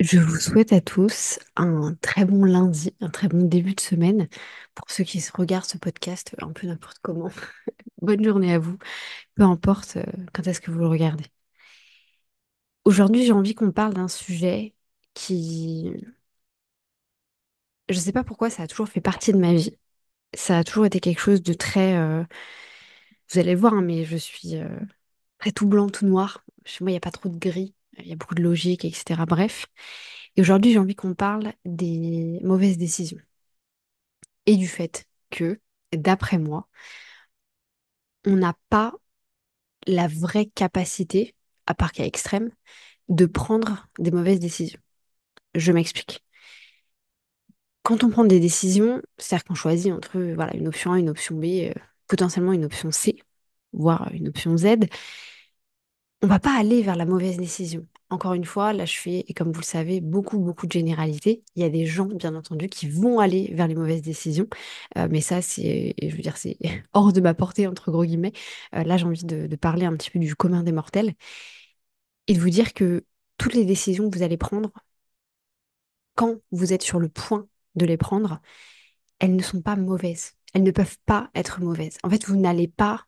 Je vous souhaite à tous un très bon lundi, un très bon début de semaine. Pour ceux qui regardent ce podcast un peu n'importe comment, bonne journée à vous, peu importe quand est-ce que vous le regardez. Aujourd'hui, j'ai envie qu'on parle d'un sujet qui, je ne sais pas pourquoi, ça a toujours fait partie de ma vie. Ça a toujours été quelque chose de très, vous allez le voir, hein, mais je suis très tout blanc, tout noir. Chez moi, il n'y a pas trop de gris, il y a beaucoup de logique, etc. Bref. Et aujourd'hui, j'ai envie qu'on parle des mauvaises décisions et du fait que, d'après moi, on n'a pas la vraie capacité, à part cas extrême, de prendre des mauvaises décisions. Je m'explique. Quand on prend des décisions, c'est-à-dire qu'on choisit entre voilà, une option A, une option B, potentiellement une option C, voire une option Z, on va pas aller vers la mauvaise décision. Encore une fois, là je fais, et comme vous le savez, beaucoup de généralités. Il y a des gens, bien entendu, qui vont aller vers les mauvaises décisions. Mais ça, je veux dire, c'est hors de ma portée, entre gros guillemets. Là, j'ai envie de parler un petit peu du commun des mortels et de vous dire que toutes les décisions que vous allez prendre, quand vous êtes sur le point de les prendre, elles ne sont pas mauvaises. Elles ne peuvent pas être mauvaises. En fait, vous n'allez pas,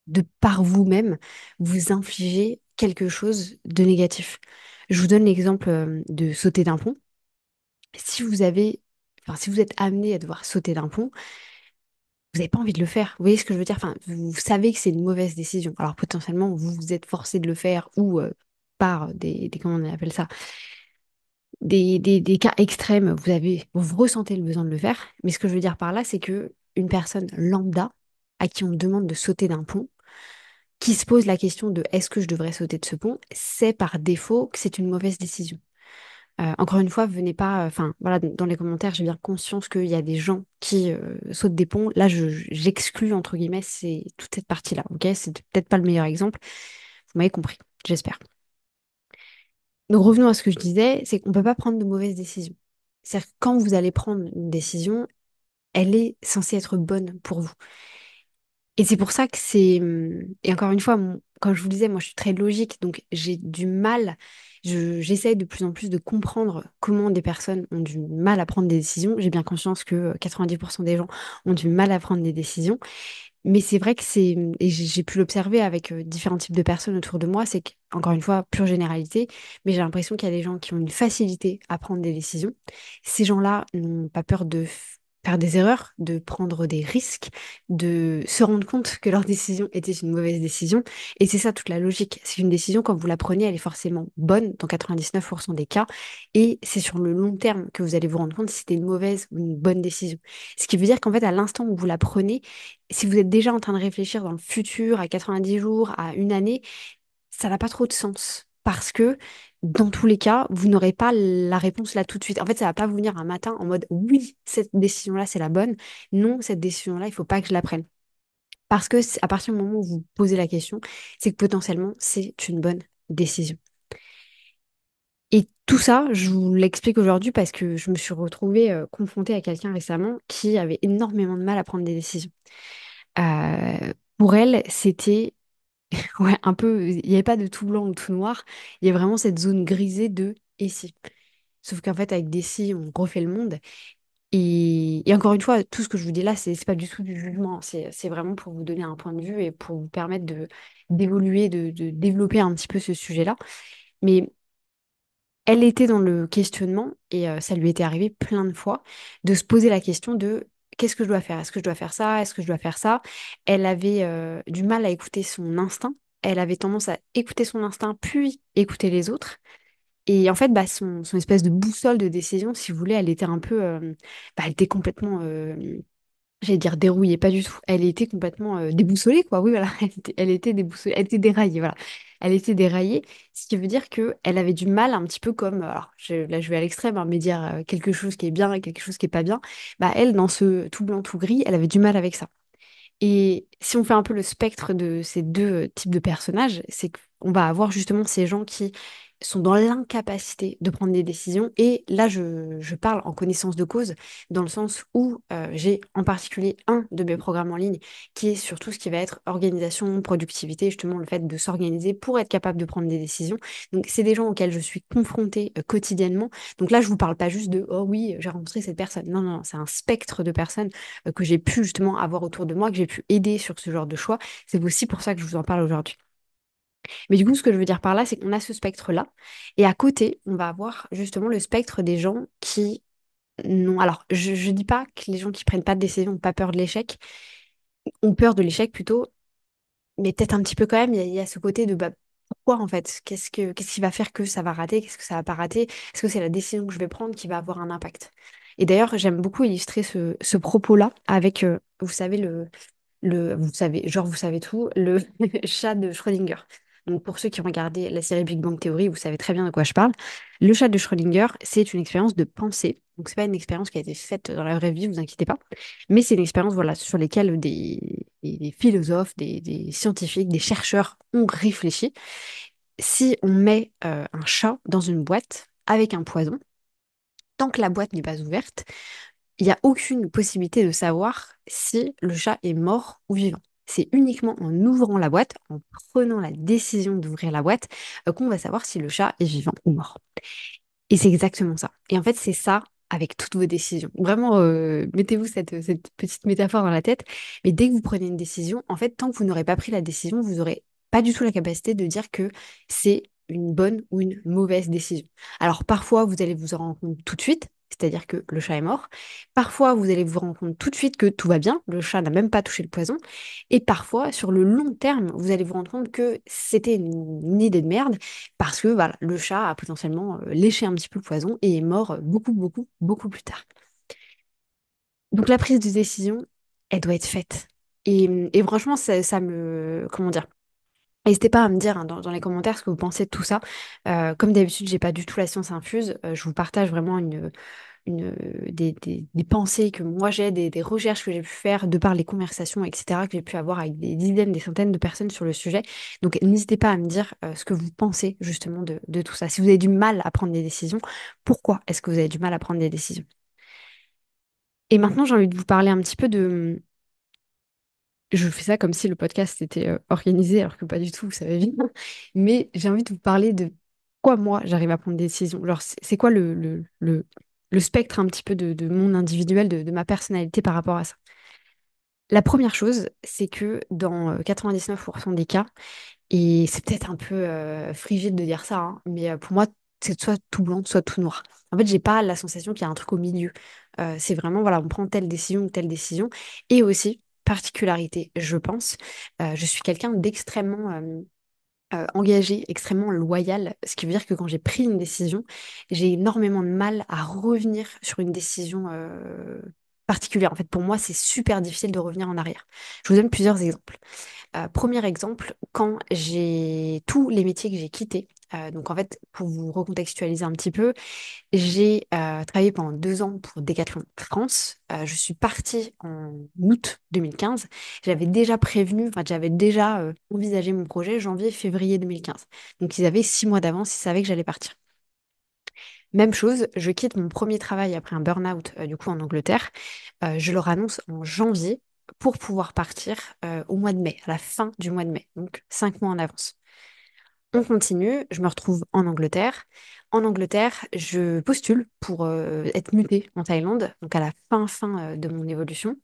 de par vous-même, vous infliger quelque chose de négatif. Je vous donne l'exemple de sauter d'un pont. Si vous avez, enfin, si vous êtes amené à devoir sauter d'un pont, vous n'avez pas envie de le faire. Vous voyez ce que je veux dire? Enfin, vous savez que c'est une mauvaise décision. Alors potentiellement, vous vous êtes forcé de le faire ou par comment on appelle ça? Des cas extrêmes, vous ressentez le besoin de le faire. Mais ce que je veux dire par là, c'est que une personne lambda à qui on demande de sauter d'un pont, qui se pose la question de est-ce que je devrais sauter de ce pont, c'est par défaut que c'est une mauvaise décision. Encore une fois, venez pas, enfin voilà, dans les commentaires, j'ai bien conscience qu'il y a des gens qui sautent des ponts. Là, j'exclus entre guillemets c'est toute cette partie-là. Ok, c'est peut-être pas le meilleur exemple. Vous m'avez compris, j'espère. Donc revenons à ce que je disais, c'est qu'on peut pas prendre de mauvaises décisions. C'est-à-dire que quand vous allez prendre une décision, elle est censée être bonne pour vous. Et c'est pour ça que et encore une fois, comme je vous disais, moi je suis très logique, donc j'ai du mal, j'essaye de plus en plus de comprendre comment des personnes ont du mal à prendre des décisions. J'ai bien conscience que 90% des gens ont du mal à prendre des décisions, mais c'est vrai que et j'ai pu l'observer avec différents types de personnes autour de moi, c'est que, encore une fois, pure généralité, mais j'ai l'impression qu'il y a des gens qui ont une facilité à prendre des décisions. Ces gens-là n'ont pas peur de faire des erreurs, de prendre des risques, de se rendre compte que leur décision était une mauvaise décision. Et c'est ça toute la logique. C'est une décision, quand vous la prenez, elle est forcément bonne dans 99% des cas. Et c'est sur le long terme que vous allez vous rendre compte si c'était une mauvaise ou une bonne décision. Ce qui veut dire qu'en fait, à l'instant où vous la prenez, si vous êtes déjà en train de réfléchir dans le futur, à 90 jours, à une année, ça n'a pas trop de sens. Parce que dans tous les cas, vous n'aurez pas la réponse là tout de suite. En fait, ça va pas vous venir un matin en mode oui, cette décision-là, c'est la bonne. Non, cette décision-là, il faut pas que je la prenne. Parce que à partir du moment où vous posez la question, c'est que potentiellement, c'est une bonne décision. Et tout ça, je vous l'explique aujourd'hui parce que je me suis retrouvée confrontée à quelqu'un récemment qui avait énormément de mal à prendre des décisions. Pour elle, c'était ouais, un peu, il n'y avait pas de tout blanc ou tout noir, il y a vraiment cette zone grisée de et si. Sauf qu'en fait, avec des si, on refait le monde. Et encore une fois, tout ce que je vous dis là, c'est pas du tout du jugement, c'est vraiment pour vous donner un point de vue et pour vous permettre d'évoluer, de développer un petit peu ce sujet-là. Mais elle était dans le questionnement et ça lui était arrivé plein de fois de se poser la question de qu'est-ce que je dois faire? Est-ce que je dois faire ça? Est-ce que je dois faire ça? Elle avait du mal à écouter son instinct. Elle avait tendance à écouter son instinct puis écouter les autres. Et en fait, bah, son espèce de boussole de décision, si vous voulez, elle était un peu, elle était complètement j'allais dire dérouillée, pas du tout. Elle était complètement déboussolée, quoi. Oui, voilà, elle était déboussolée, elle était déraillée, voilà. Elle était déraillée, ce qui veut dire que elle avait du mal, un petit peu comme, alors là je vais à l'extrême, hein, mais dire quelque chose qui est bien et quelque chose qui est pas bien, bah elle, dans ce tout blanc, tout gris, elle avait du mal avec ça. Et si on fait un peu le spectre de ces deux types de personnages, c'est qu'on va avoir justement ces gens qui sont dans l'incapacité de prendre des décisions. Et là, je parle en connaissance de cause, dans le sens où j'ai en particulier un de mes programmes en ligne qui est sur tout ce qui va être organisation, productivité, justement le fait de s'organiser pour être capable de prendre des décisions. Donc, c'est des gens auxquels je suis confrontée quotidiennement. Donc là, je vous parle pas juste de, oh oui, j'ai rencontré cette personne. Non, non, non, c'est un spectre de personnes que j'ai pu justement avoir autour de moi, que j'ai pu aider sur ce genre de choix. C'est aussi pour ça que je vous en parle aujourd'hui. Mais du coup, ce que je veux dire par là, c'est qu'on a ce spectre-là. Et à côté, on va avoir justement le spectre des gens qui n'ont... Alors, je ne dis pas que les gens qui prennent pas de décision n'ont pas peur de l'échec, ont peur de l'échec plutôt, mais peut-être un petit peu quand même, il y a ce côté de bah, pourquoi en fait? Qu'est-ce qui va faire que ça va rater? Qu'est-ce que ça va pas rater? Est-ce que c'est la décision que je vais prendre qui va avoir un impact? Et d'ailleurs, j'aime beaucoup illustrer ce propos-là avec, vous savez, vous savez, genre vous savez tout, le chat de Schrödinger. Donc pour ceux qui ont regardé la série Big Bang Theory, vous savez très bien de quoi je parle. Le chat de Schrödinger, c'est une expérience de pensée. Donc c'est pas une expérience qui a été faite dans la vraie vie, vous inquiétez pas. Mais c'est une expérience voilà, sur laquelle des philosophes, des scientifiques, des chercheurs ont réfléchi. Si on met un chat dans une boîte avec un poison, tant que la boîte n'est pas ouverte, il n'y a aucune possibilité de savoir si le chat est mort ou vivant. C'est uniquement en ouvrant la boîte, en prenant la décision d'ouvrir la boîte, qu'on va savoir si le chat est vivant ou mort. Et c'est exactement ça. Et en fait, c'est ça avec toutes vos décisions. Vraiment, mettez-vous cette petite métaphore dans la tête. Mais dès que vous prenez une décision, en fait, tant que vous n'aurez pas pris la décision, vous n'aurez pas du tout la capacité de dire que c'est une bonne ou une mauvaise décision. Alors parfois, vous allez vous en rendre compte tout de suite, c'est-à-dire que le chat est mort. Parfois, vous allez vous rendre compte tout de suite que tout va bien, le chat n'a même pas touché le poison. Et parfois, sur le long terme, vous allez vous rendre compte que c'était une idée de merde parce que voilà, le chat a potentiellement léché un petit peu le poison et est mort beaucoup, beaucoup, beaucoup plus tard. Donc la prise de décision, elle doit être faite. Et franchement, ça me... Comment dire? N'hésitez pas à me dire hein, dans les commentaires ce que vous pensez de tout ça. Comme d'habitude, j'ai pas du tout la science infuse. Je vous partage vraiment des pensées que moi j'ai, des recherches que j'ai pu faire de par les conversations, etc., que j'ai pu avoir avec des dizaines, des centaines de personnes sur le sujet. Donc n'hésitez pas à me dire ce que vous pensez justement de tout ça. Si vous avez du mal à prendre des décisions, pourquoi est-ce que vous avez du mal à prendre des décisions? Et maintenant, j'ai envie de vous parler un petit peu de... Je fais ça comme si le podcast était organisé, alors que pas du tout, vous savez bien. Mais j'ai envie de vous parler de quoi moi j'arrive à prendre des décisions. Genre, c'est quoi le spectre un petit peu de mon individuel, de ma personnalité par rapport à ça. La première chose, c'est que dans 99% des cas, et c'est peut-être un peu frigide de dire ça, hein, mais pour moi, c'est soit tout blanc, soit tout noir. En fait, j'ai pas la sensation qu'il y a un truc au milieu. C'est vraiment, voilà, on prend telle décision ou telle décision. Et aussi, particularité, je pense, je suis quelqu'un d'extrêmement engagé, extrêmement loyal, ce qui veut dire que quand j'ai pris une décision, j'ai énormément de mal à revenir sur une décision particulière. En fait, pour moi, c'est super difficile de revenir en arrière. Je vous donne plusieurs exemples. Premier exemple, quand j'ai tous les métiers que j'ai quittés, donc en fait, pour vous recontextualiser un petit peu, j'ai travaillé pendant 2 ans pour Decathlon France. Je suis partie en août 2015. J'avais déjà prévenu, enfin j'avais déjà envisagé mon projet janvier-février 2015. Donc ils avaient 6 mois d'avance, ils savaient que j'allais partir. Même chose, je quitte mon premier travail après un burn-out du coup en Angleterre. Je leur annonce en janvier pour pouvoir partir au mois de mai, à la fin du mois de mai, donc 5 mois en avance. On continue, je me retrouve en Angleterre. En Angleterre, je postule pour être mutée en Thaïlande, donc à la fin de mon évolution.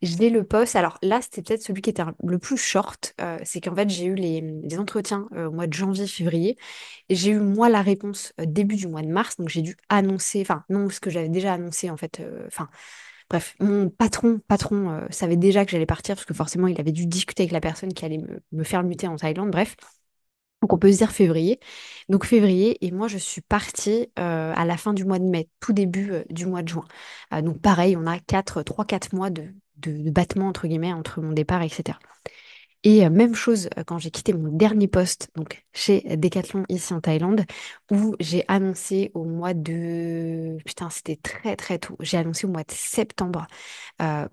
J'ai le poste, alors là, c'était peut-être celui qui était le plus short, c'est qu'en fait, j'ai eu les entretiens au mois de janvier-février. J'ai eu, moi, la réponse début du mois de mars, donc j'ai dû annoncer, enfin, non, ce que j'avais déjà annoncé, en fait, enfin, bref, mon patron savait déjà que j'allais partir, parce que forcément, il avait dû discuter avec la personne qui allait me faire muter en Thaïlande, bref. Donc on peut se dire février. Donc février, et moi je suis partie à la fin du mois de mai, tout début du mois de juin. Donc pareil, on a 3-4 mois de battement entre guillemets entre mon départ, etc. Et même chose quand j'ai quitté mon dernier poste, donc chez Decathlon ici en Thaïlande, où j'ai annoncé au mois de... Putain, c'était très très tôt. J'ai annoncé au mois de septembre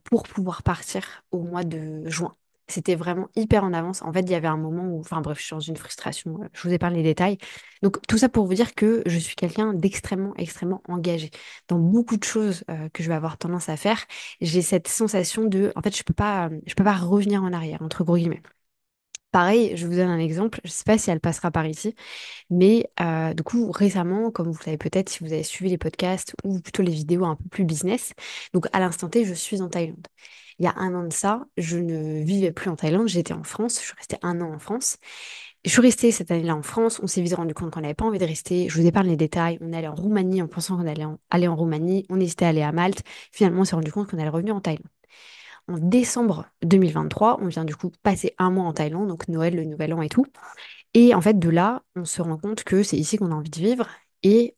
pour pouvoir partir au mois de juin. C'était vraiment hyper en avance. En fait, il y avait un moment où, enfin bref, je suis dans une frustration. Je vous épargne les détails. Donc, tout ça pour vous dire que je suis quelqu'un d'extrêmement, extrêmement engagé. Dans beaucoup de choses que je vais avoir tendance à faire, j'ai cette sensation de, en fait, je peux pas revenir en arrière, entre gros guillemets. Pareil, je vous donne un exemple. Je sais pas si elle passera par ici, mais du coup, récemment, comme vous le savez peut-être si vous avez suivi les podcasts ou plutôt les vidéos un peu plus business, donc à l'instant T, je suis en Thaïlande. Il y a un an de ça, je ne vivais plus en Thaïlande, j'étais en France, je suis restée un an en France. Je suis restée cette année-là en France, on s'est vite rendu compte qu'on n'avait pas envie de rester. Je vous épargne les détails, on est allé en Roumanie en pensant qu'on allait aller en Roumanie, on hésitait à aller à Malte, finalement on s'est rendu compte qu'on allait revenir en Thaïlande. En décembre 2023, on vient du coup passer un mois en Thaïlande, donc Noël, le Nouvel An et tout. Et en fait, de là, on se rend compte que c'est ici qu'on a envie de vivre. Et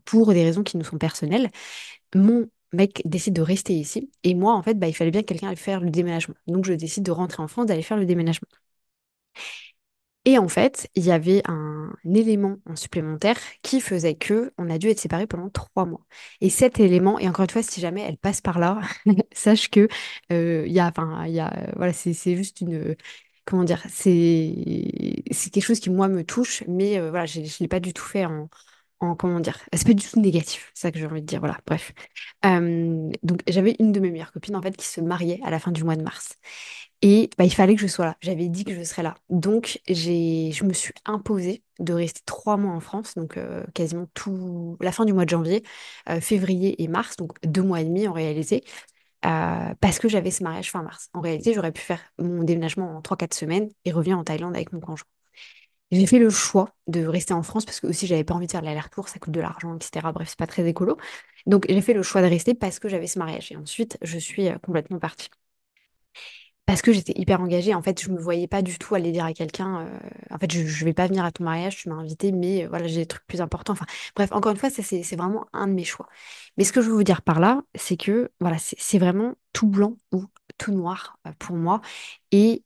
pour des raisons qui nous sont personnelles, mon mec décide de rester ici. Et moi, en fait, bah, il fallait bien que quelqu'un aille faire le déménagement. Donc, je décide de rentrer en France, d'aller faire le déménagement. Et en fait, il y avait un élément en supplémentaire qui faisait que on a dû être séparés pendant 3 mois. Et cet élément, et encore une fois, si jamais elle passe par là, sache que voilà, c'est juste une, comment dire, c'est quelque chose qui moi me touche, mais voilà, je l'ai pas du tout fait en comment dire, c'est pas du tout négatif, c'est ça que j'ai envie de dire. Voilà, bref. Donc j'avais une de mes meilleures copines en fait qui se mariait à la fin du mois de mars. Et bah, il fallait que je sois là. J'avais dit que je serais là. Donc, je me suis imposée de rester 3 mois en France, donc quasiment tout la fin du mois de janvier, février et mars, donc 2 mois et demi en réalité, parce que j'avais ce mariage fin mars. En réalité, j'aurais pu faire mon déménagement en 3 4 semaines et revenir en Thaïlande avec mon conjoint. J'ai fait le choix de rester en France parce que aussi j'avais pas envie de faire l'aller-retour, ça coûte de l'argent, etc. Bref, c'est pas très écolo. Donc j'ai fait le choix de rester parce que j'avais ce mariage. Et ensuite, je suis complètement partie. Parce que j'étais hyper engagée. En fait, je me voyais pas du tout aller dire à quelqu'un, en fait, je vais pas venir à ton mariage, tu m'as invité, mais voilà, j'ai des trucs plus importants. Enfin, bref, encore une fois, ça, c'est vraiment un de mes choix. Mais ce que je veux vous dire par là, c'est que, voilà, c'est vraiment tout blanc ou tout noir pour moi. Et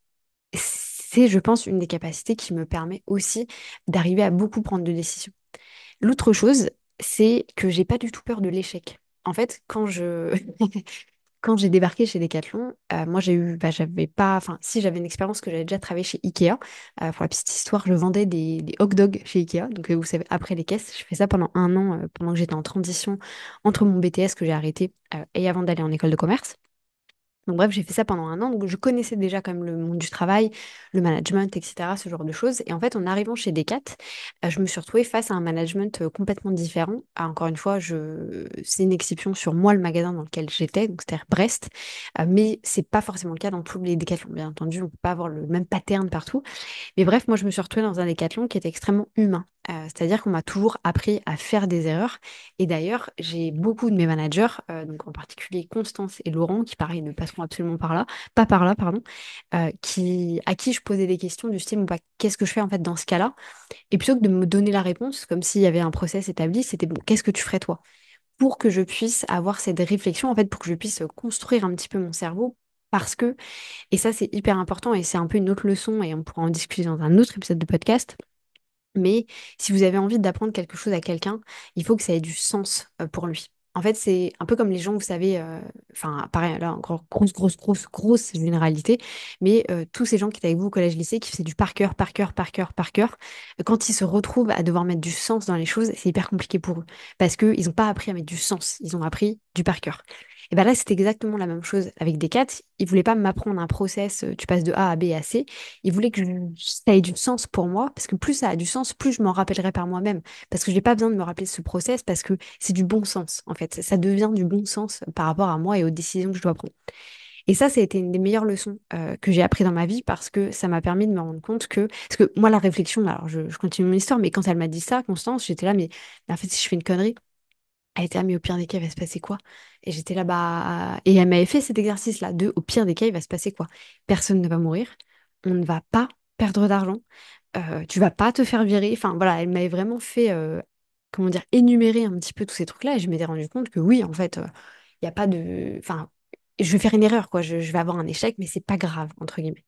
c'est, je pense, une des capacités qui me permet aussi d'arriver à beaucoup prendre de décisions. L'autre chose, c'est que j'ai pas du tout peur de l'échec. En fait, quand j'ai débarqué chez Decathlon, moi j'ai eu, bah, j'avais pas, enfin si j'avais une expérience que j'avais déjà travaillé chez Ikea. Pour la petite histoire, je vendais des hot dogs chez Ikea. Donc vous savez, après les caisses, je fais ça pendant un an, pendant que j'étais en transition entre mon BTS que j'ai arrêté et avant d'aller en école de commerce. Donc bref, j'ai fait ça pendant un an, donc je connaissais déjà quand même le monde du travail, le management, etc., ce genre de choses. Et en fait, en arrivant chez Decat, je me suis retrouvée face à un management complètement différent. Ah, encore une fois, c'est une exception sur moi, le magasin dans lequel j'étais, donc c'est-à-dire Brest. Mais c'est pas forcément le cas dans tous les Decathlon. Bien entendu, on peut pas avoir le même pattern partout. Mais bref, moi, je me suis retrouvée dans un décathlon qui était extrêmement humain. C'est-à-dire qu'on m'a toujours appris à faire des erreurs. Et d'ailleurs, j'ai beaucoup de mes managers, donc en particulier Constance et Laurent, qui pareil ne passeront absolument par là, pas par là, pardon, à qui je posais des questions du style, bon, bah, qu'est-ce que je fais en fait dans ce cas-là? Et plutôt que de me donner la réponse, comme s'il y avait un process établi, c'était bon, qu'est-ce que tu ferais toi? Pour que je puisse avoir cette réflexion, en fait, pour que je puisse construire un petit peu mon cerveau. Parce que, et ça c'est hyper important et c'est un peu une autre leçon et on pourra en discuter dans un autre épisode de podcast, mais si vous avez envie d'apprendre quelque chose à quelqu'un, il faut que ça ait du sens pour lui. En fait, c'est un peu comme les gens, vous savez, enfin, pareil, là, encore grosse généralité, mais tous ces gens qui étaient avec vous au collège-lycée, qui faisaient du par cœur, par cœur, par cœur, par cœur, quand ils se retrouvent à devoir mettre du sens dans les choses, c'est hyper compliqué pour eux. Parce qu'ils n'ont pas appris à mettre du sens, ils ont appris du par cœur. Et bien là, c'est exactement la même chose avec Descartes. Il voulait pas m'apprendre un process, tu passes de A à B à C. Il voulait que ça ait du sens pour moi, parce que plus ça a du sens, plus je m'en rappellerai par moi-même. Parce que je n'ai pas besoin de me rappeler de ce process, parce que c'est du bon sens, en fait. Ça devient du bon sens par rapport à moi et aux décisions que je dois prendre. Et ça a été une des meilleures leçons que j'ai appris dans ma vie, parce que ça m'a permis de me rendre compte que... Parce que moi, la réflexion, alors je continue mon histoire, mais quand elle m'a dit ça, Constance, j'étais là, mais en fait, si je fais une connerie, elle était là, mais au pire des cas, il va se passer quoi? Et j'étais là, bah... Et elle m'avait fait cet exercice-là, de au pire des cas, il va se passer quoi? Personne ne va mourir, on ne va pas perdre d'argent, tu vas pas te faire virer. Enfin voilà, elle m'avait vraiment fait, comment dire, énumérer un petit peu tous ces trucs-là et je m'étais rendu compte que oui, en fait, il n'y a pas de... Enfin, je vais faire une erreur, quoi. Je vais avoir un échec, mais c'est pas grave, entre guillemets.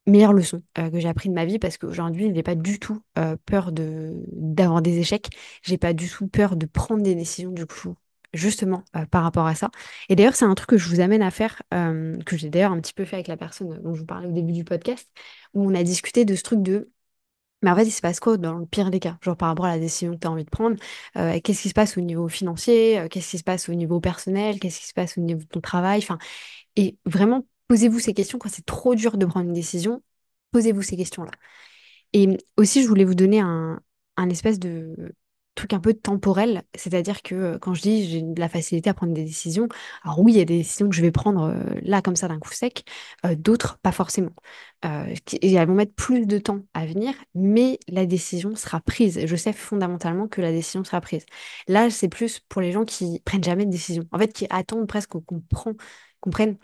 Meilleure leçon que j'ai appris de ma vie parce qu'aujourd'hui, je n'ai pas du tout peur d'avoir des échecs. J'ai pas du tout peur de prendre des décisions, du coup. justement par rapport à ça. Et d'ailleurs, c'est un truc que je vous amène à faire, que j'ai d'ailleurs un petit peu fait avec la personne dont je vous parlais au début du podcast, où on a discuté de ce truc de mais en fait, il se passe quoi dans le pire des cas? Genre par rapport à la décision que tu as envie de prendre, qu'est-ce qui se passe au niveau financier, qu'est-ce qui se passe au niveau personnel, qu'est-ce qui se passe au niveau de ton travail, enfin, et vraiment, posez-vous ces questions quand c'est trop dur de prendre une décision, posez-vous ces questions-là. Et aussi, je voulais vous donner un espèce de truc un peu temporel, c'est-à-dire que quand je dis j'ai de la facilité à prendre des décisions, alors oui, il y a des décisions que je vais prendre là comme ça d'un coup sec, d'autres pas forcément. Et elles vont mettre plus de temps à venir, mais la décision sera prise. Je sais fondamentalement que la décision sera prise. Là, c'est plus pour les gens qui prennent jamais de décision, en fait, qui attendent presque qu'on prenne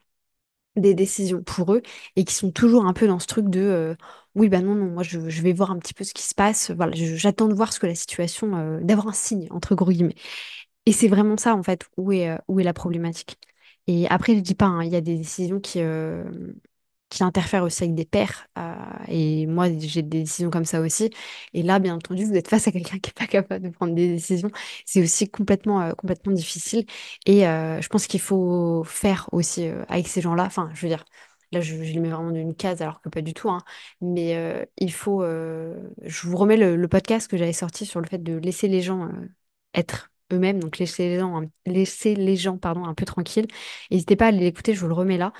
des décisions pour eux et qui sont toujours un peu dans ce truc de oui, bah non, non, moi je vais voir un petit peu ce qui se passe. Voilà, j'attends de voir ce que la situation, d'avoir un signe, entre gros guillemets. Et c'est vraiment ça, en fait, où est la problématique. Et après, je dis pas, hein, il y a des décisions qui interfèrent aussi avec des pairs. Et moi, j'ai des décisions comme ça aussi. Et là, bien entendu, vous êtes face à quelqu'un qui n'est pas capable de prendre des décisions. C'est aussi complètement difficile. Et je pense qu'il faut faire aussi avec ces gens-là. Enfin, je veux dire, là, je les mets vraiment dans une case, alors que pas du tout, hein. Mais il faut. Je vous remets le podcast que j'avais sorti sur le fait de laisser les gens être eux-mêmes, donc laisser les gens pardon, un peu tranquilles. N'hésitez pas à aller l'écouter, je vous le remets là.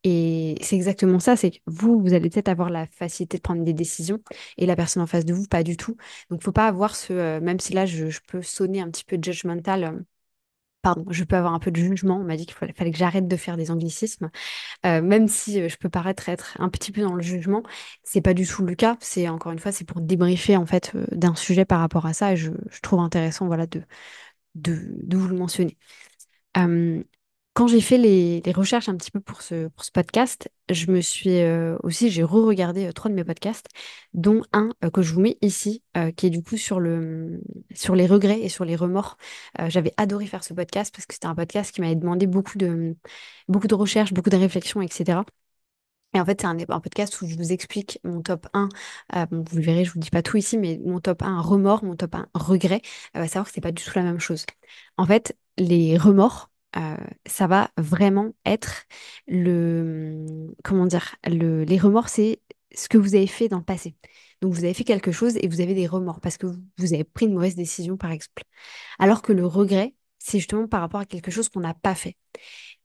Et c'est exactement ça, c'est que vous allez peut-être avoir la facilité de prendre des décisions et la personne en face de vous, pas du tout. Donc, faut pas avoir même si là, je peux sonner un petit peu judgmental, pardon, je peux avoir un peu de jugement. On m'a dit fallait que j'arrête de faire des anglicismes. Même si je peux paraître être un petit peu dans le jugement, c'est pas du tout le cas. C'est encore une fois, c'est pour débriefer en fait d'un sujet par rapport à ça. Et je trouve intéressant, voilà, de vous le mentionner. Euh, Quand j'ai fait les recherches un petit peu pour ce podcast, je me suis aussi, j'ai re-regardé trois de mes podcasts, dont un que je vous mets ici, qui est du coup sur les regrets et sur les remords. J'avais adoré faire ce podcast parce que c'était un podcast qui m'avait demandé beaucoup de recherches, beaucoup de réflexions, etc. Et en fait, c'est un podcast où je vous explique mon top 1. Bon, vous le verrez, je vous dis pas tout ici, mais mon top 1 remords, mon top 1 regrets, savoir que c'est pas du tout la même chose. En fait, les remords, ça va vraiment être comment dire, les remords, c'est ce que vous avez fait dans le passé. Donc, vous avez fait quelque chose et vous avez des remords parce que vous avez pris une mauvaise décision, par exemple. Alors que le regret, c'est justement par rapport à quelque chose qu'on n'a pas fait.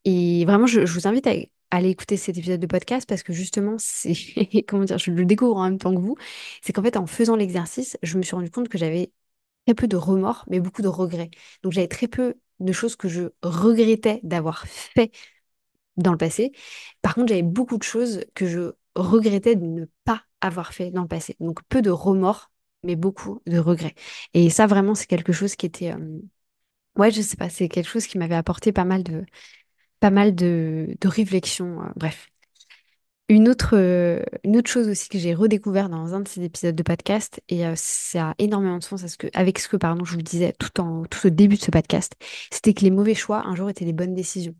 Et vraiment, je vous invite à aller écouter cet épisode de podcast parce que justement, c'est, comment dire, je le découvre en même temps que vous. C'est qu'en fait, en faisant l'exercice, je me suis rendu compte que j'avais très peu de remords, mais beaucoup de regrets. Donc, j'avais très peu de choses que je regrettais d'avoir fait dans le passé. Par contre, j'avais beaucoup de choses que je regrettais de ne pas avoir fait dans le passé. Donc, peu de remords, mais beaucoup de regrets. Et ça, vraiment, c'est quelque chose qui était, ouais, je sais pas, c'est quelque chose qui m'avait apporté pas mal de réflexions. Bref. Une autre chose aussi que j'ai redécouvert dans un de ces épisodes de podcast, et ça a énormément de sens avec ce que pardon, je vous disais tout au début de ce podcast, c'était que les mauvais choix, un jour, étaient les bonnes décisions.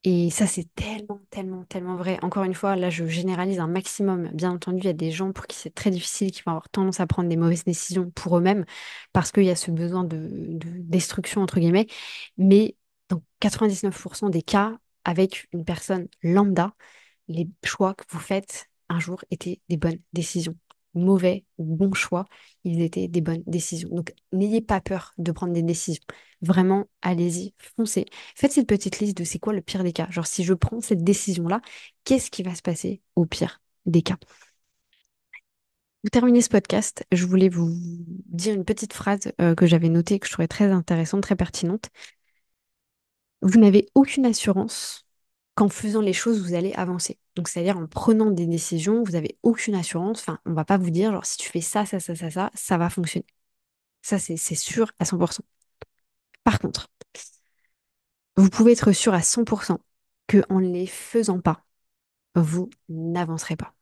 Et ça, c'est tellement vrai. Encore une fois, là, je généralise un maximum. Bien entendu, il y a des gens pour qui c'est très difficile, qui vont avoir tendance à prendre des mauvaises décisions pour eux-mêmes, parce qu'il y a ce besoin de destruction, entre guillemets. Mais dans 99% des cas, avec une personne lambda, les choix que vous faites un jour étaient des bonnes décisions. Mauvais ou bons choix, ils étaient des bonnes décisions. Donc, n'ayez pas peur de prendre des décisions. Vraiment, allez-y, foncez. Faites cette petite liste de c'est quoi le pire des cas. Genre, si je prends cette décision-là, qu'est-ce qui va se passer au pire des cas? Pour terminer ce podcast, je voulais vous dire une petite phrase que j'avais notée et que je trouvais très intéressante, très pertinente. Vous n'avez aucune assurance qu'en faisant les choses, vous allez avancer. Donc, c'est-à-dire en prenant des décisions, vous n'avez aucune assurance. Enfin, on va pas vous dire, genre, si tu fais ça va fonctionner. Ça, c'est sûr à 100%. Par contre, vous pouvez être sûr à 100% que en ne les faisant pas, vous n'avancerez pas.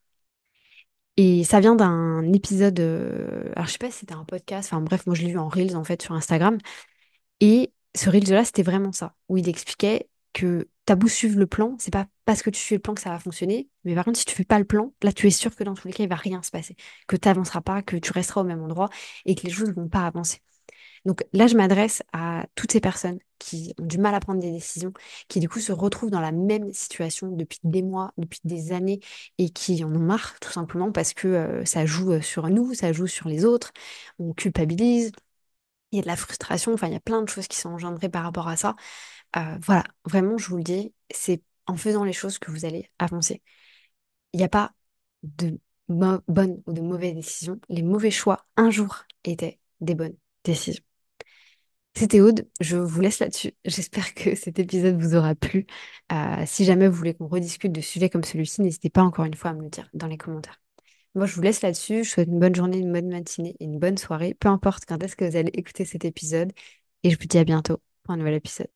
Et ça vient d'un épisode, alors je sais pas si c'était un podcast, enfin bref, moi je l'ai vu en Reels en fait sur Instagram. Et ce Reels-là, c'était vraiment ça, où il expliquait que t'as beau suivre le plan, c'est pas parce que tu suis le plan que ça va fonctionner, mais par contre, si tu fais pas le plan, là tu es sûr que dans tous les cas, il va rien se passer, que tu n'avanceras pas, que tu resteras au même endroit et que les choses vont pas avancer. Donc là, je m'adresse à toutes ces personnes qui ont du mal à prendre des décisions, qui du coup se retrouvent dans la même situation depuis des mois, depuis des années, et qui en ont marre, tout simplement parce que ça joue sur nous, ça joue sur les autres, on culpabilise, il y a de la frustration, enfin, il y a plein de choses qui sont engendrées par rapport à ça. Voilà, vraiment, je vous le dis, c'est en faisant les choses que vous allez avancer. Il n'y a pas de bonnes ou de mauvaises décisions. Les mauvais choix, un jour, étaient des bonnes décisions. C'était Aude, je vous laisse là-dessus. J'espère que cet épisode vous aura plu. Si jamais vous voulez qu'on rediscute de sujets comme celui-ci, n'hésitez pas encore une fois à me le dire dans les commentaires. Moi, je vous laisse là-dessus. Je souhaite une bonne journée, une bonne matinée et une bonne soirée, peu importe quand est-ce que vous allez écouter cet épisode. Et je vous dis à bientôt pour un nouvel épisode.